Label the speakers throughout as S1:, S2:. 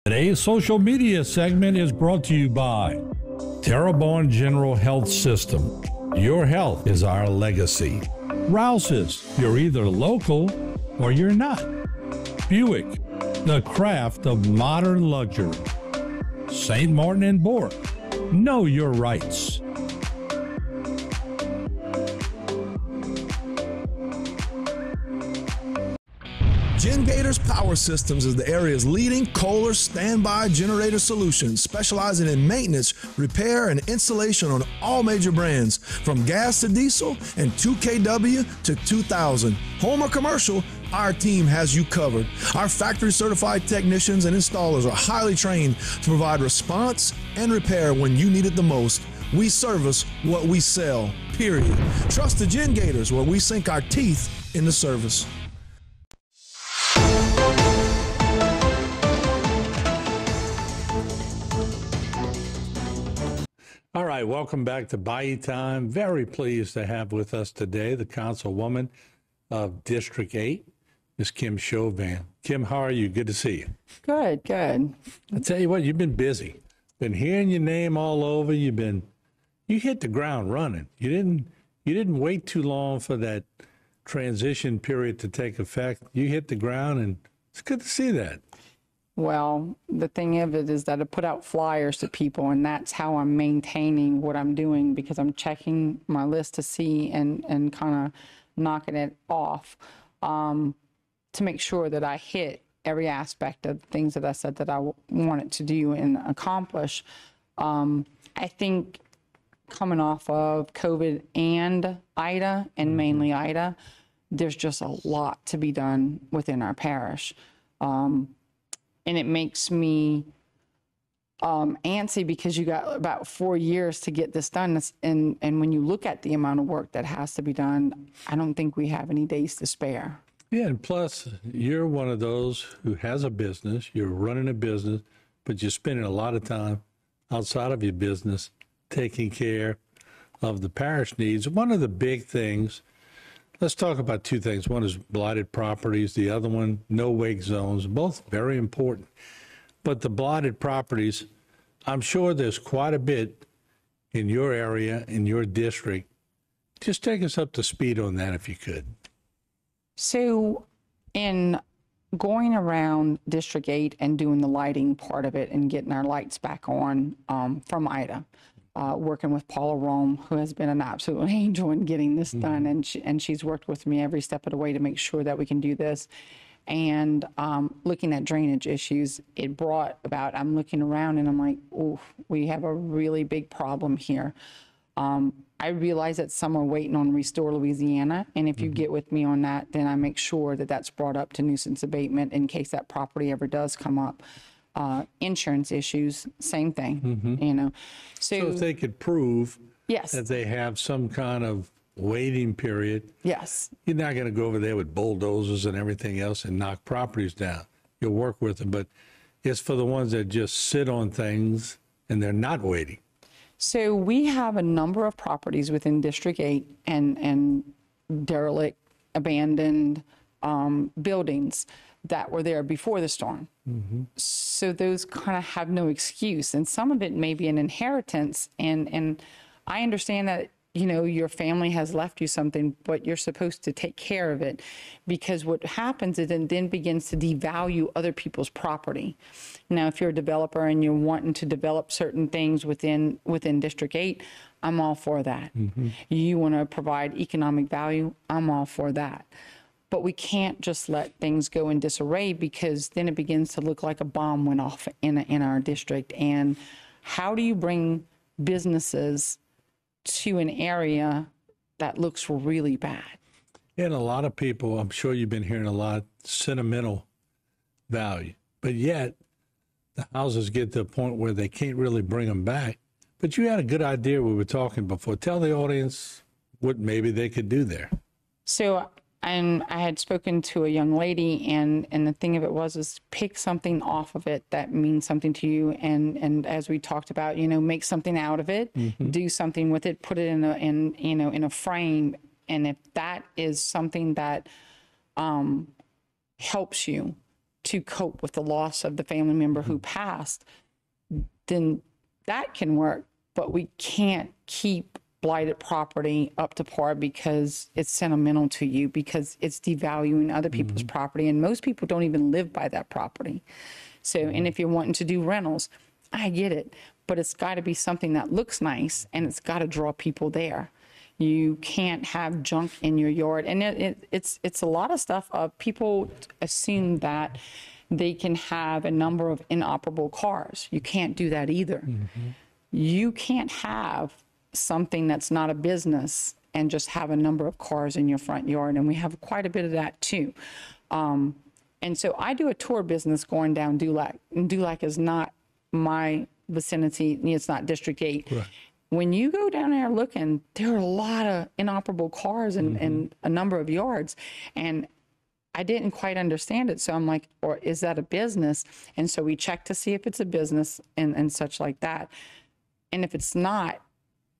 S1: Today's social media segment is brought to you by Terrebonne General Health System. Your health is our legacy. Rouse's, you're either local or you're not. Buick, the craft of modern luxury. St. Martin and Bork, know your rights.
S2: GenGators Power Systems is the area's leading Kohler standby generator solution, specializing in maintenance, repair, and installation on all major brands, from gas to diesel and 2kW to 2000. Home or commercial, our team has you covered. Our factory-certified technicians and installers are highly trained to provide response and repair when you need it the most. We service what we sell, period. Trust the GenGators, where we sink our teeth in the service.
S1: All right, welcome back to Bayou Time. Very pleased to have with us today the Councilwoman of District 8, Ms. Kim Chauvin. Kim, how are you? Good to see you.
S3: Good, good.
S1: I tell you what, you've been busy. Been hearing your name all over. You hit the ground running. You didn't wait too long for that transition period to take effect. You hit the ground, and it's good to see that.
S3: Well, the thing of it is that I put out flyers to people, and that's how I'm maintaining what I'm doing, because I'm checking my list to see and kind of knocking it off to make sure that I hit every aspect of things that I said that I wanted to do and accomplish. I think coming off of COVID and Ida, and mainly Ida, there's just a lot to be done within our parish. And it makes me antsy, because you got about 4 years to get this done. And when you look at the amount of work that has to be done, I don't think we have any days to spare.
S1: Yeah, and plus, you're one of those who has a business, you're running a business, but you're spending a lot of time outside of your business taking care of the parish needs. One of the big things, let's talk about two things. One is blighted properties. The other one, no wake zones, both very important. But the blighted properties, I'm sure there's quite a bit in your area, in your district. Just take us up to speed on that if you could.
S3: So in going around District 8 and doing the lighting part of it and getting our lights back on from Ida, working with Paula Rome, who has been an absolute angel in getting this done, and she's worked with me every step of the way to make sure that we can do this. And looking at drainage issues, it brought about, I'm looking around and I'm like, oh, we have a really big problem here. I realize that some are waiting on Restore Louisiana, and if you get with me on that, then I make sure that that's brought up to nuisance abatement in case that property ever does come up. Insurance issues, same thing, you know.
S1: So if they could prove
S3: yes,
S1: that they have some kind of waiting period,
S3: yes,
S1: you're not going to go over there with bulldozers and everything else and knock properties down. You'll work with them, but it's for the ones that just sit on things and they're not waiting.
S3: So we have a number of properties within District 8 and derelict, abandoned buildings that were there before the storm. So those kind of have no excuse. And some of it may be an inheritance. And I understand that, you know, your family has left you something, but you're supposed to take care of it, because what happens is it then begins to devalue other people's property. Now, if you're a developer and you're wanting to develop certain things within District 8, I'm all for that. You want to provide economic value, I'm all for that. But we can't just let things go in disarray, because then it begins to look like a bomb went off in our district. And how do you bring businesses to an area that looks really bad?
S1: And a lot of people, I'm sure you've been hearing a lot, sentimental value. But yet, the houses get to a point where they can't really bring them back. But you had a good idea, we were talking before. Tell the audience what maybe they could do there.
S3: So, and I had spoken to a young lady, and the thing of it was pick something off of it that means something to you, and as we talked about, you know, make something out of it, do something with it, put it in a frame, and if that is something that helps you, to cope with the loss of the family member who passed, then that can work. But we can't keep blighted property up to par because it's sentimental to you, because it's devaluing other people's property. And most people don't even live by that property. So, and if you're wanting to do rentals, I get it, but it's got to be something that looks nice and it's got to draw people there. You can't have junk in your yard. And it's a lot of stuff. People assume that they can have a number of inoperable cars. You can't do that either. You can't have something that's not a business and just have a number of cars in your front yard. And we have quite a bit of that too. And so I do a tour business going down Dulac, and Dulac is not my vicinity. It's not District 8. Right. When you go down there looking, there are a lot of inoperable cars and a number of yards. And I didn't quite understand it. So I'm like, or is that a business? And so we check to see if it's a business and such like that. And if it's not,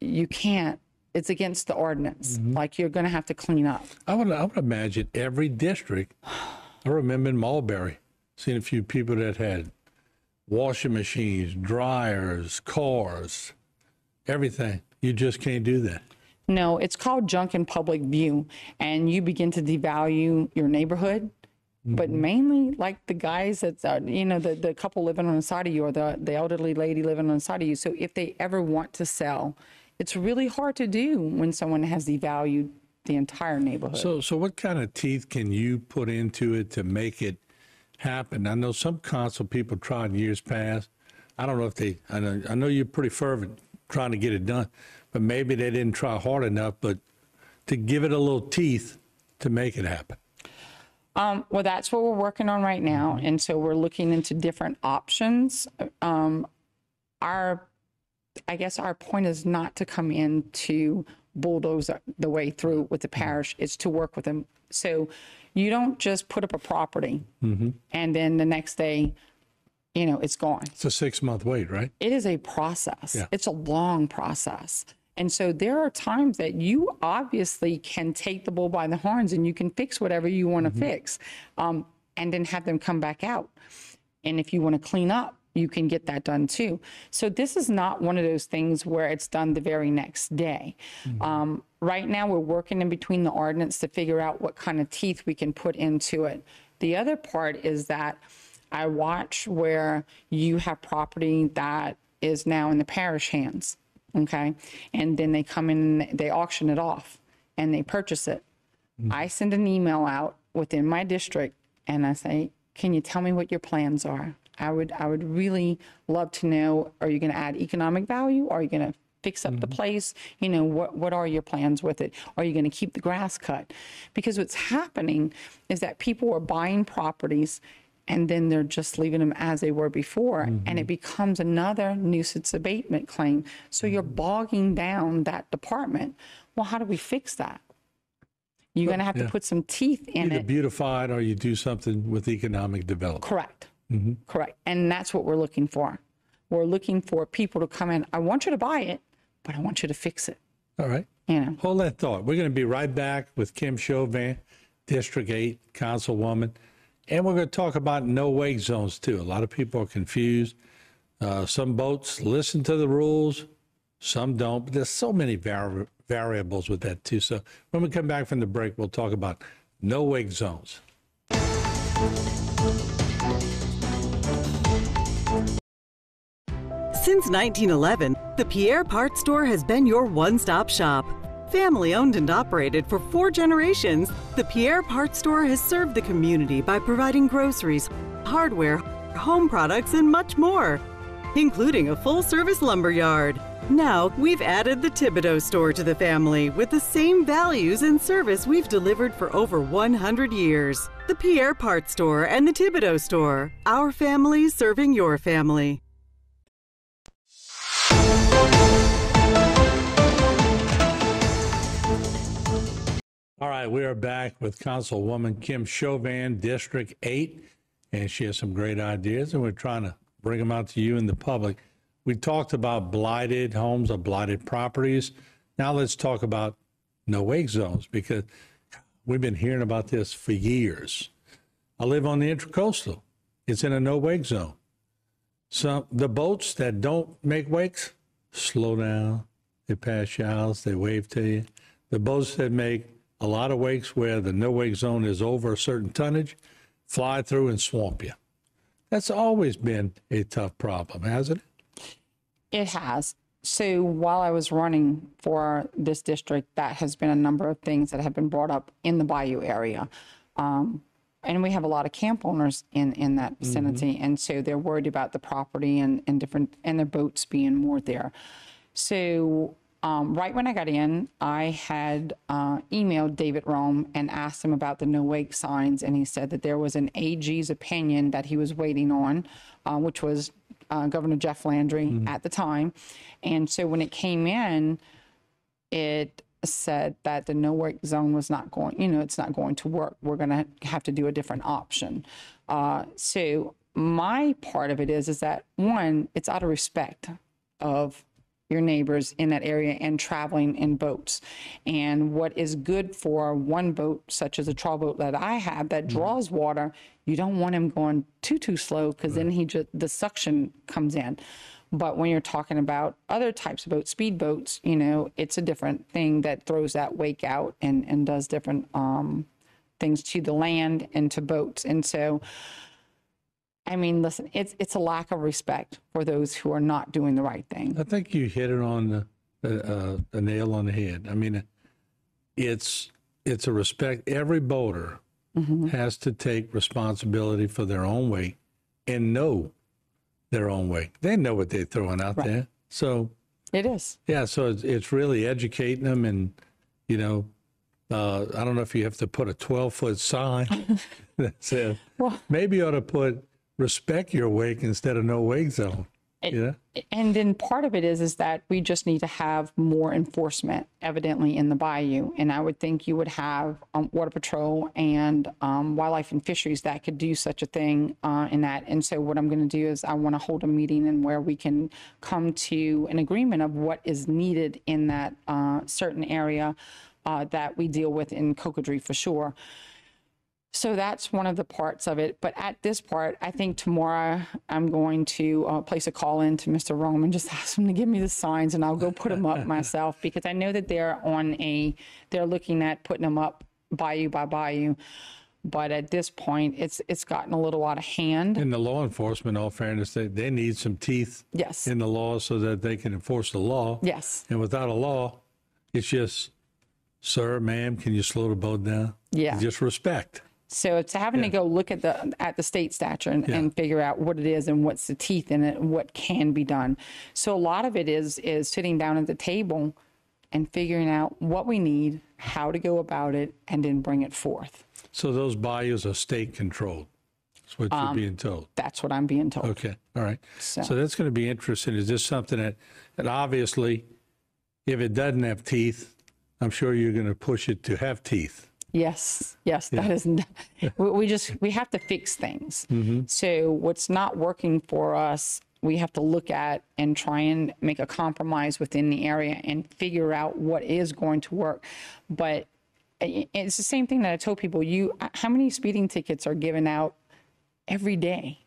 S3: you can't. It's against the ordinance. Like, you're going to have to clean up.
S1: I would imagine every district. I remember in Mulberry, seeing a few people that had washing machines, dryers, cars, everything. You just can't do that.
S3: No, it's called junk in public view, and you begin to devalue your neighborhood. But mainly, like the guys that's, the couple living on the side of you, or the elderly lady living on the side of you. So if they ever want to sell, it's really hard to do when someone has devalued the entire neighborhood.
S1: So what kind of teeth can you put into it to make it happen? I know some council people tried in years past. I don't know if I know you're pretty fervent trying to get it done, but maybe they didn't try hard enough, but to give it a little teeth to make it happen.
S3: Well, that's what we're working on right now. And so we're looking into different options. I guess our point is not to come in to bulldoze the way through with the parish. It's to work with them. So you don't just put up a property and then the next day, it's gone.
S1: It's a 6-month wait, right?
S3: It is a process.
S1: Yeah.
S3: It's a long process. And so there are times that you obviously can take the bull by the horns and you can fix whatever you want to fix, and then have them come back out. And if you want to clean up, you can get that done too. So this is not one of those things where it's done the very next day. Right now we're working in between the ordinance to figure out what kind of teeth we can put into it. The other part is that I watch where you have property that is now in the parish hands. Okay. And then they come in and they auction it off and they purchase it. I send an email out within my district and I say, can you tell me what your plans are? I would really love to know, are you going to add economic value? Are you going to fix up the place? What are your plans with it? Are you going to keep the grass cut? Because what's happening is that people are buying properties and then they're just leaving them as they were before. And it becomes another nuisance abatement claim. So you're bogging down that department. Well, how do we fix that? You're going to have to put some teeth in
S1: Either
S3: it.
S1: beautify it or you do something with economic development.
S3: Correct. Correct. And that's what we're looking for. We're looking for people to come in. I want you to buy it, but I want you to fix it.
S1: All right. Hold that thought. We're going to be right back with Kim Chauvin, District 8 Councilwoman. And we're going to talk about no-wake zones, too. A lot of people are confused. Some boats listen to the rules, some don't. But there's so many variables with that, too. So when we come back from the break, we'll talk about no-wake zones.
S4: Since 1911, the Pierre Parts Store has been your one-stop shop. Family owned and operated for 4 generations, the Pierre Parts Store has served the community by providing groceries, hardware, home products, and much more, including a full-service lumber yard. Now, we've added the Thibodaux store to the family with the same values and service we've delivered for over 100 years. The Pierre Parts Store and the Thibodaux store, our family serving your family.
S1: All right, we are back with Councilwoman Kim Chauvin, District 8, and she has some great ideas, and we're trying to bring them out to you and the public. We talked about blighted homes or blighted properties. Now let's talk about no-wake zones, because we've been hearing about this for years. I live on the Intracoastal. it's in a no-wake zone. So the boats that don't make wakes, slow down. They pass you out, they wave to you. The boats that make a lot of wakes where the no-wake zone is over a certain tonnage, fly through and swamp you. That's always been a tough problem, hasn't it?
S3: It has. So while I was running for this district, that has been a number of things that have been brought up in the Bayou area. And we have a lot of camp owners in that vicinity. And so they're worried about the property and their boats being moored there. So right when I got in, I had emailed David Rome and asked him about the no wake signs. And he said that there was an AG's opinion that he was waiting on, which was Governor Jeff Landry at the time. And so when it came in, it said that the no wake zone was not going, it's not going to work. We're going to have to do a different option. So my part of it is that, one, it's out of respect of your neighbors in that area and traveling in boats. And what is good for one boat, such as a trawl boat that I have that draws water, you don't want him going too slow, because then the suction comes in. But when you're talking about other types of boats, speed boats, it's a different thing that throws that wake out and does different things to the land and to boats. And so, I mean, listen, it's a lack of respect for those who are not doing the right thing.
S1: I think you hit it on the nail on the head. I mean, it's a respect. Every boater has to take responsibility for their own wake and know their own wake. They know what they're throwing out there. So
S3: it is.
S1: Yeah, so it's really educating them. And, I don't know if you have to put a 12-foot sign that says, maybe you ought to put respect your wake instead of no wake zone. And
S3: then part of it is that we just need to have more enforcement, evidently, in the Bayou. And I would think you would have Water Patrol and Wildlife and Fisheries that could do such a thing in that. And so what I'm going to do is I want to hold a meeting and where we can come to an agreement of what is needed in that certain area that we deal with in Cocodrie for sure. So that's one of the parts of it. But at this part, I think tomorrow I'm going to place a call in to Mr. Rome and just ask him to give me the signs, and I'll go put them up myself, because I know that they're looking at putting them up bayou by bayou. But at this point, it's gotten a little out of hand.
S1: And the law enforcement, in all fairness, they need some teeth in the law so that they can enforce the law.
S3: Yes.
S1: And without a law, it's just, sir, ma'am, can you slow the boat down?
S3: Yeah.
S1: Just respect.
S3: So it's having to go look at the state statute and figure out what it is and what's the teeth in it and what can be done. So a lot of it is sitting down at the table and figuring out what we need, how to go about it, and then bring it forth.
S1: So those bayous are state controlled. That's what you're being told.
S3: That's what I'm being told.
S1: Okay. All right. So that's going to be interesting. Is this something that obviously, if it doesn't have teeth, I'm sure you're going to push it to have teeth.
S3: Yes, that is, we have to fix things. So what's not working for us, we have to look at and try and make a compromise within the area and figure out what is going to work. But it's the same thing that I told people, how many speeding tickets are given out every day?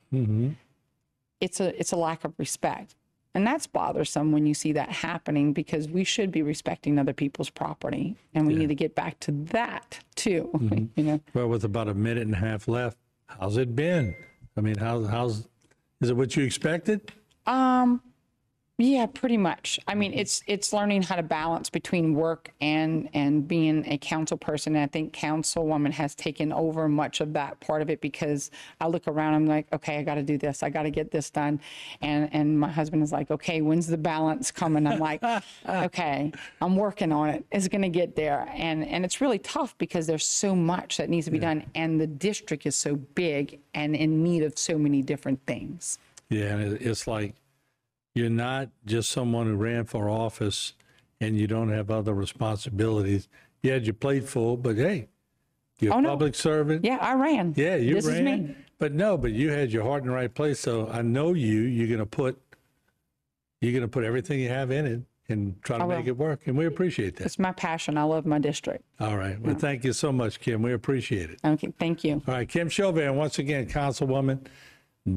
S3: It's a lack of respect. And that's bothersome when you see that happening, because we should be respecting other people's property, and we need to get back to that too.
S1: Well, with about a minute and a half left, how's it been? I mean, is it what you expected?
S3: Yeah, pretty much. I mean, it's learning how to balance between work and being a council person. And I think Councilwoman has taken over much of that part of it, because I look around, I'm like, okay, I got to do this. I got to get this done. And my husband is like, okay, when's the balance coming? I'm like, okay, I'm working on it. It's going to get there. And it's really tough, because there's so much that needs to be done. And the district is so big and in need of so many different things.
S1: Yeah, and it's like, you're not just someone who ran for office and you don't have other responsibilities. You had your plate full, but hey, you're a public servant.
S3: Yeah, I ran.
S1: Yeah, you
S3: this
S1: ran.
S3: Is me.
S1: But you had your heart in the right place. So I know you're going to put everything you have in it and try to make it work. And we appreciate that.
S3: It's my passion. I love my district.
S1: All right. Well, thank you so much, Kim. We appreciate it.
S3: Okay, thank you.
S1: All right, Kim Chauvin, once again, Councilwoman.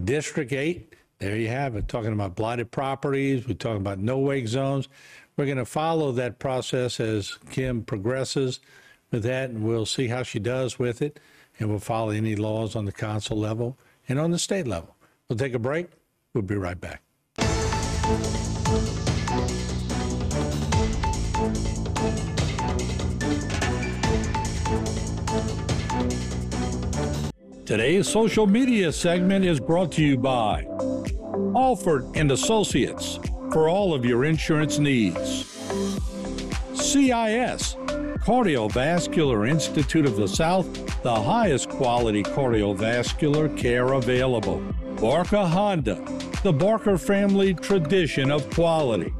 S1: District 8, there you have it, talking about blighted properties. We're talking about no-wake zones. We're going to follow that process as Kim progresses with that, and we'll see how she does with it, and we'll follow any laws on the council level and on the state level. We'll take a break. We'll be right back.
S5: Today's social media segment is brought to you by Alford and Associates for all of your insurance needs. CIS, Cardiovascular Institute of the South, the highest quality cardiovascular care available. Barker Honda, the Barker family tradition of quality.